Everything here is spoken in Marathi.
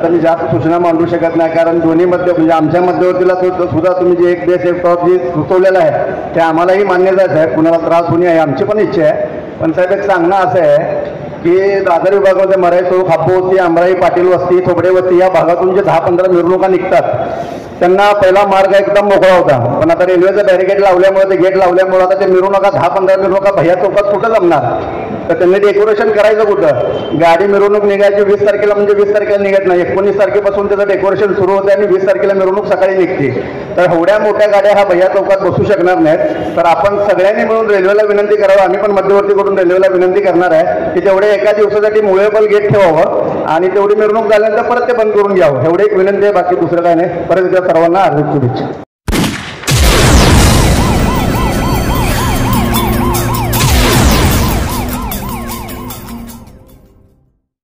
आता मी जास्त सूचना मांडू शकत नाही, कारण दोन्ही म्हणजे आमच्या मध्यवर्तीला सुद्धा तुम्ही जे एक देश एक टॉप जे सुचवलेलं आहे ते आम्हालाही मान्यच आहे साहेब, कुणाला त्रास होणे आहे आमची पण इच्छा आहे. पण साहेब एक सांगणं असं आहे की दादर विभागामध्ये मराई चौक, हापूवस्ती, आंबराई, पाटील वस्ती, थोबडे वस्ती या भागातून जे 10-15 मिरवणुका निघतात त्यांना पहिला मार्ग एकदम मोकळा होता, पण आता रेल्वेचं बॅरिकेड लावल्यामुळे ते गेट लावल्यामुळे आता ते मिरवणुका 10-15 मिरवणुका भैया चौकात कुठं जमणार, तर त्यांनी डेकोरेशन करायचं कुठं. गाडी मिरवणूक निघायची 20 तारखेला, म्हणजे 20 तारखेला निघत नाही, 19 तारखेपासून त्याचं डेकोरेशन सुरू होते आणि 20 तारखेला मिरवणूक सकाळी निघते. तर एवढ्या मोठ्या गाड्या ह्या भैया चौकात बसू शकणार नाहीत. तर आपण सगळ्यांनी मिळून रेल्वेला विनंती करावं, आम्ही पण मध्यवर्ती करून रेल्वेला विनंती करणार आहे की तेवढे एका दिवसासाठी मुव्हेबल गेट ठेवावं आणि तेवढी मिरवणूक झाल्यानंतर परत ते बंद करून घ्यावं, एवढी एक विनंती आहे, बाकी दुसरं काय नाही. परत एकदा सर्वांना हार्दिक शुभेच्छा.